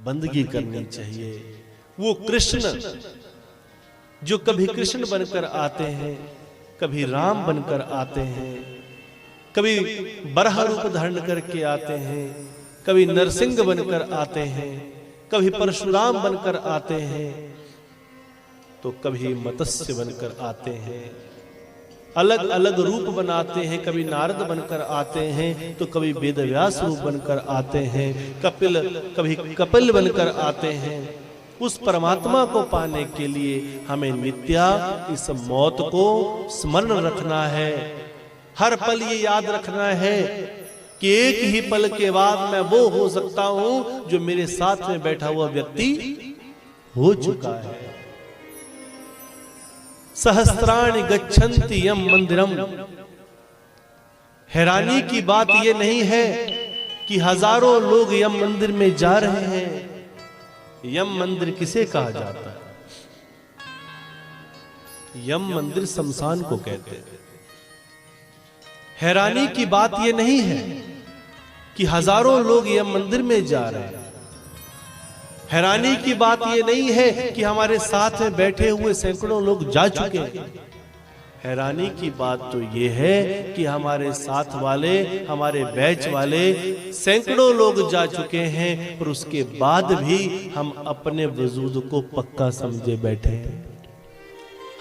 बंदगी करनी चाहिए। वो कृष्ण जो कभी कृष्ण बनकर आते हैं, कभी राम बनकर आते हैं, कभी बराह रूप धारण करके आते हैं, कभी नरसिंह बनकर आते हैं, कभी परशुराम बनकर आते हैं, तो कभी मत्स्य बनकर आते हैं। अलग अलग रूप बनाते हैं। कभी नारद बनकर आते हैं तो कभी वेदव्यास रूप बनकर आते हैं, कभी कपिल बनकर आते हैं। उस परमात्मा को पाने के लिए हमें नित्या इस मौत को स्मरण रखना है। हर पल ये याद रखना है कि एक ही पल के बाद मैं वो हो सकता हूं जो मेरे साथ में बैठा हुआ व्यक्ति हो चुका है। सहस्त्राणि गच्छन्ति यम मंदिरम। हैरानी की बात यह नहीं है कि हजारों लोग यम मंदिर में जा रहे हैं। यम मंदिर किसे कहा जाता है? यम मंदिर शमशान को कहते हैं। हैरानी की बात यह नहीं है कि हजारों लोग यम मंदिर में जा रहे हैं। हैरानी की बात यह नहीं है कि हमारे साथ में बैठे हुए सैकड़ों लोग जा चुके हैं। हैरानी की बात तो यह है कि हमारे साथ वाले, हमारे बैच वाले सैकड़ों लोग जा चुके हैं, पर उसके बाद भी हम अपने वजूद को पक्का समझे बैठे हैं।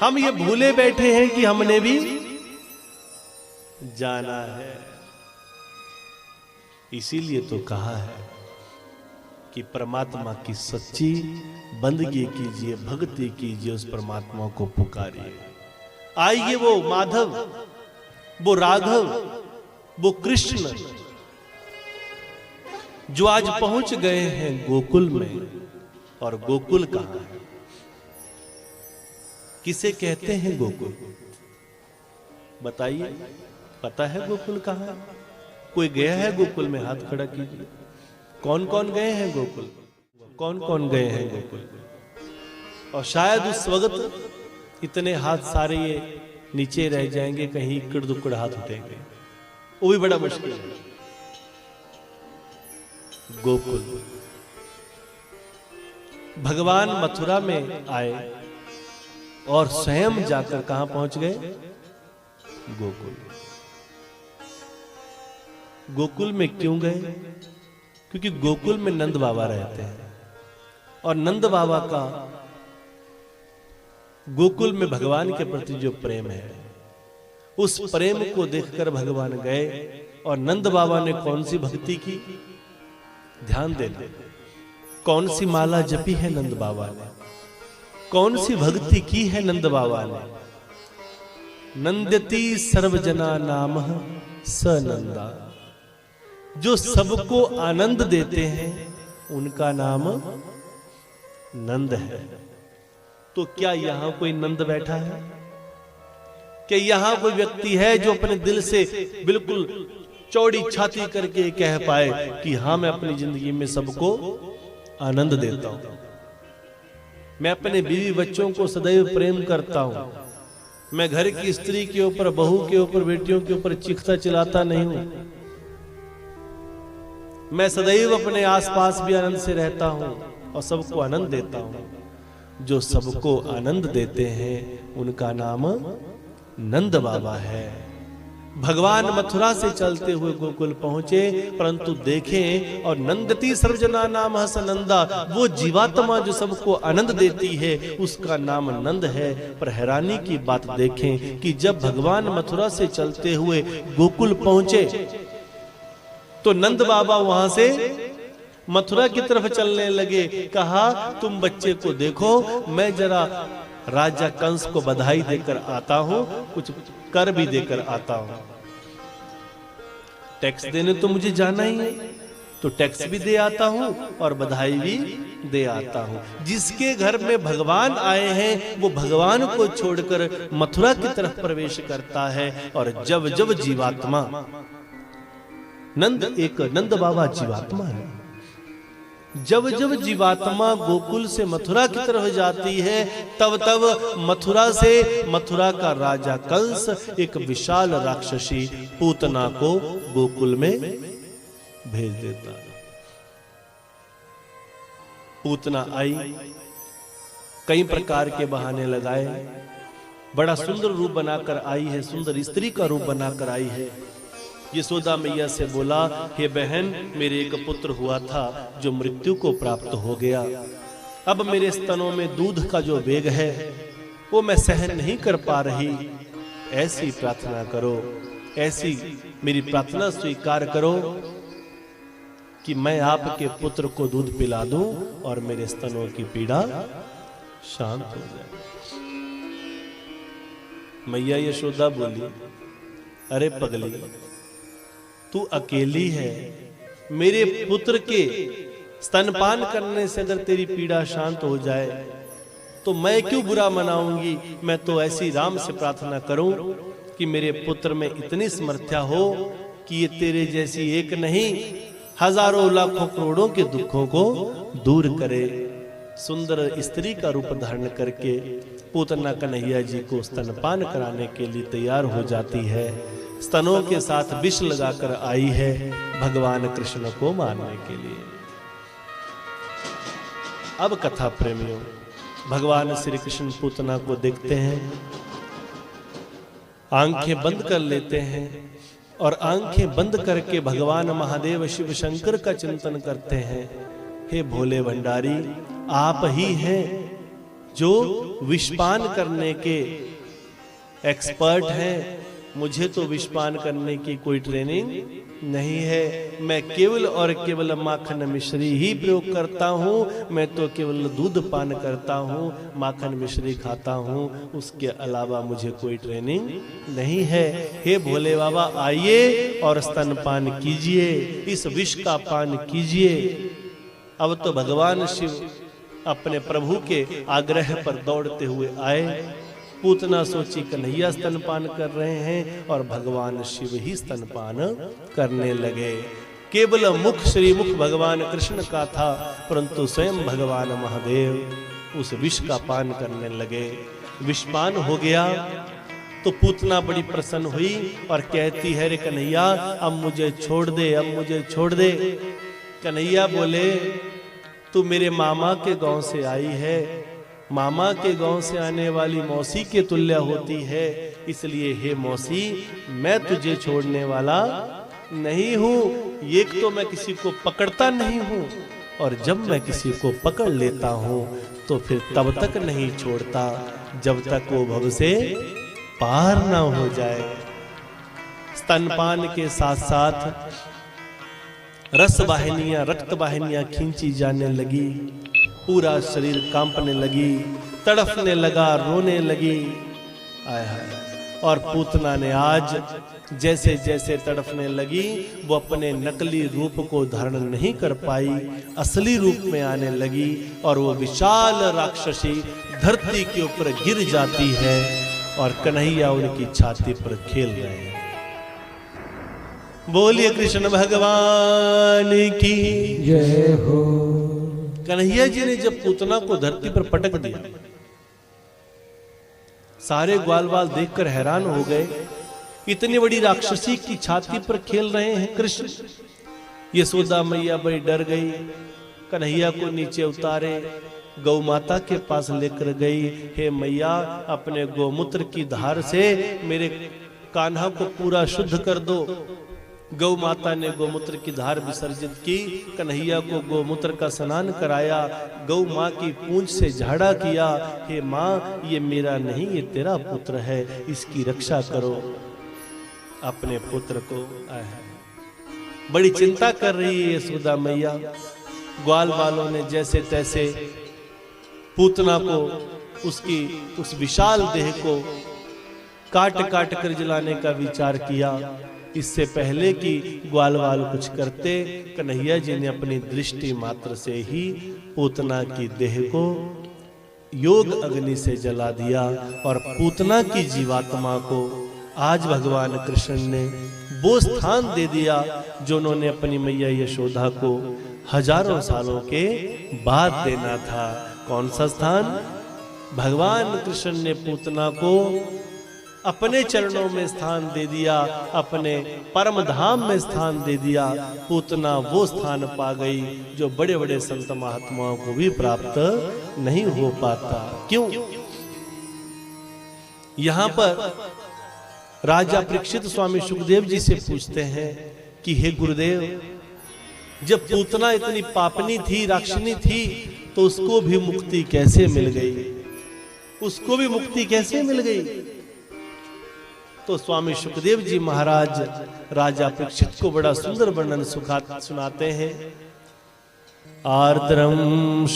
हम ये भूले बैठे हैं कि हमने भी जाना है। इसीलिए तो कहा है कि परमात्मा की सच्ची बंदगी कीजिए, भक्ति कीजिए, उस परमात्मा को पुकारिए। आइए वो माधव, वो राघव, वो कृष्ण जो आज पहुंच गए हैं गोकुल में। और गोकुल कहां है? किसे कहते हैं गोकुल? बताइए, पता है गोकुल कहां है? कोई गया है गोकुल में? हाथ खड़ा कीजिए। कौन कौन गए हैं गोकुल? कौन कौन गए हैं गोकुल? और शायद उस वक्त इतने हाथ सारे ये नीचे रह जाएंगे, कहीं इकड़ दुकड़ हाथ उठेंगे, वो भी बड़ा मुश्किल है। गोकुल, भगवान मथुरा में आए और स्वयं जाकर कहां पहुंच गए? गोकुल। गोकुल में क्यों गए? क्योंकि गोकुल में नंद बाबा रहते हैं और नंद बाबा का गोकुल में भगवान के प्रति जो प्रेम है, उस प्रेम को देखकर भगवान गए। और नंद बाबा ने कौन सी भक्ति की? ध्यान देना, कौन सी माला जपी है नंद बाबा ने? कौन सी भक्ति की है नंद बाबा ने? नंदती सर्वजना नामः स नंदा। जो सबको आनंद देते हैं उनका नाम नंद है। तो क्या यहां कोई नंद बैठा है? क्या यहां कोई व्यक्ति है जो अपने दिल से बिल्कुल चौड़ी छाती करके कह पाए कि हां, मैं अपनी जिंदगी में सबको आनंद देता हूं, मैं अपने बीवी बच्चों को सदैव प्रेम करता हूं, मैं घर की स्त्री के ऊपर, बहू के ऊपर, बेटियों के ऊपर चीखता चिल्लाता नहीं हूं, मैं सदैव अपने आसपास भी आनंद से रहता हूं और सबको आनंद देता हूं? जो सबको आनंद देते हैं उनका नाम नंद बाबा है। भगवान मथुरा से चलते हुए गोकुल पहुंचे, परंतु देखें और नंदती सर्वजना नाम हस नंदा, वो जीवात्मा जो सबको आनंद देती है उसका नाम नंद है। पर हैरानी की बात देखें कि जब भगवान मथुरा से चलते हुए गोकुल पहुंचे तो नंद बाबा वहां से मथुरा की तरफ चलने लगे। कहा, तुम बच्चे को देखो, मैं जरा राजा कंस को बधाई देकर आता हूं, कुछ कर भी देकर आता हूं। टैक्स देने तो मुझे जाना ही है, तो टैक्स भी दे आता हूं और बधाई भी दे आता हूं। जिसके घर में भगवान आए हैं वो भगवान को छोड़कर मथुरा की तरफ प्रवेश करता है। और जब जब जीवात्मा, नंद बाबा जीवात्मा है, जब जब जीवात्मा गोकुल से मथुरा की तरफ जाती है तब तब मथुरा से मथुरा का राजा कंस एक विशाल राक्षसी पूतना को गोकुल में भेज देता है। पूतना आई, कई प्रकार के बहाने लगाए, बड़ा सुंदर रूप बनाकर आई है, सुंदर स्त्री का रूप बनाकर आई है। यशोदा मैया से बोला, हे बहन, मेरे एक पुत्र हुआ था जो मृत्यु को प्राप्त हो गया। अब मेरे स्तनों में दूध का जो वेग है वो मैं सहन नहीं कर पा रही। ऐसी प्रार्थना करो, ऐसी मेरी प्रार्थना स्वीकार करो कि मैं आपके पुत्र को दूध पिला दूं और मेरे स्तनों की पीड़ा शांत हो जाए। मैया यशोदा बोली, अरे पगली, तू अकेली है, मेरे पुत्र के स्तनपान करने से अगर तेरी पीड़ा शांत हो जाए तो मैं क्यों बुरा मनाऊंगी। मैं तो ऐसी राम से प्रार्थना करूं कि मेरे पुत्र में इतनी समर्थ्या हो कि ये तेरे जैसी एक नहीं, हजारों लाखों करोड़ों के दुखों को दूर करे। सुंदर स्त्री का रूप धारण करके पूतना कन्हैया जी को स्तनपान कराने के लिए तैयार हो जाती है। स्तनों के साथ विष लगाकर आई है भगवान कृष्ण को मारने के लिए। अब कथा प्रेमियों, भगवान श्री कृष्ण पूतना को देखते हैं, आंखें बंद कर लेते हैं और आंखें बंद करके भगवान महादेव शिव शंकर का चिंतन करते हैं। हे भोले भंडारी, आप ही हैं जो विषपान करने के एक्सपर्ट हैं। मुझे तो विषपान करने की कोई ट्रेनिंग नहीं है, मैं केवल और केवल माखन मिश्री ही प्रयोग करता हूँ। मैं तो केवल दूध पान करता हूँ, माखन मिश्री खाता हूँ, उसके अलावा मुझे कोई ट्रेनिंग नहीं है। हे भोले बाबा, आइए और स्तनपान कीजिए, इस विष का पान कीजिए। अब तो भगवान शिव अपने प्रभु के आग्रह पर दौड़ते हुए आए। पूतना सोची कन्हैया स्तनपान कर रहे हैं और भगवान शिव ही स्तनपान करने लगे। केवल मुख श्रीमुख भगवान कृष्ण का था, परंतु स्वयं भगवान महादेव उस विष का पान करने लगे। विषपान हो गया तो पूतना बड़ी प्रसन्न हुई और कहती है, रे कन्हैया, अब मुझे छोड़ दे, अब मुझे छोड़ दे। कन्हैया बोले, तू मेरे मामा के गांव से आई है, मामा के गांव से आने वाली मौसी के तुल्य होती है, इसलिए हे मौसी, मैं तुझे छोड़ने वाला नहीं हूं। एक तो मैं किसी को पकड़ता नहीं हूं, और जब मैं किसी को पकड़ लेता हूं तो फिर तब तक नहीं छोड़ता जब तक वो भव से पार ना हो जाए। स्तनपान के साथ साथ रस वाहिनियां, रक्त वाहिनियां खींची जाने लगी, पूरा शरीर कांपने लगी, तड़फने लगा, रोने लगी। आय हाय। और पूतना ने आज जैसे जैसे तड़फने लगी, वो अपने नकली रूप को धारण नहीं कर पाई, असली रूप में आने लगी और वो विशाल राक्षसी धरती के ऊपर गिर जाती है और कन्हैया उनकी छाती पर खेल रहे हैं। बोलिए कृष्ण भगवान की जय हो। कन्हैया जी ने जब पूतना को धरती पर पटक दिया, सारे ग्वाल बाल देखकर हैरान हो गए। इतनी बड़ी राक्षसी की छाती पर खेल रहे हैं कृष्ण। यशोदा मैया बड़ी डर गई, कन्हैया को नीचे उतारे, गौ माता के पास लेकर गई। हे मैया, अपने गोमूत्र की धार से मेरे कान्हा को पूरा शुद्ध कर दो। गौ माता ने गोमूत्र की धार विसर्जित की, कन्हैया को गोमूत्र का स्नान कराया, गौ माँ की पूंछ से झाड़ा किया। हे माँ, ये मेरा नहीं, ये तेरा पुत्र है, इसकी रक्षा करो। अपने पुत्र को बड़ी चिंता कर रही है यशोदा मैया। ग्वाल वालों ने जैसे तैसे पूतना को, उसकी उस विशाल देह को काट काट कर जलाने का विचार किया। इससे पहले कि ग्वाल वाल कुछ करते, कन्हैया जी ने अपनी दृष्टि मात्र से ही पूतना की देह को योग अग्नि से जला दिया और पूतना की जीवात्मा को आज भगवान कृष्ण ने वो स्थान दे दिया जो उन्होंने अपनी मैया यशोदा को हजारों सालों के बाद देना था। कौन सा स्थान? भगवान कृष्ण ने पूतना को अपने चरणों में स्थान दे दिया, अपने परम धाम में स्थान दे दिया, पूतना वो स्थान पा गई जो बड़े बड़े संत महात्माओं को भी प्राप्त नहीं हो पाता। क्यों? यहां पर राजा परीक्षित स्वामी सुखदेव जी से पूछते हैं कि हे गुरुदेव, जब पूतना इतनी पापनी थी, राक्षनी थी, तो उसको भी मुक्ति कैसे मिल गई? उसको भी मुक्ति कैसे मिल गई? तो स्वामी सुखदेव जी महाराज राजा परीक्षित को बड़ा सुंदर वर्णन सुनाते हैं। आर्द्रम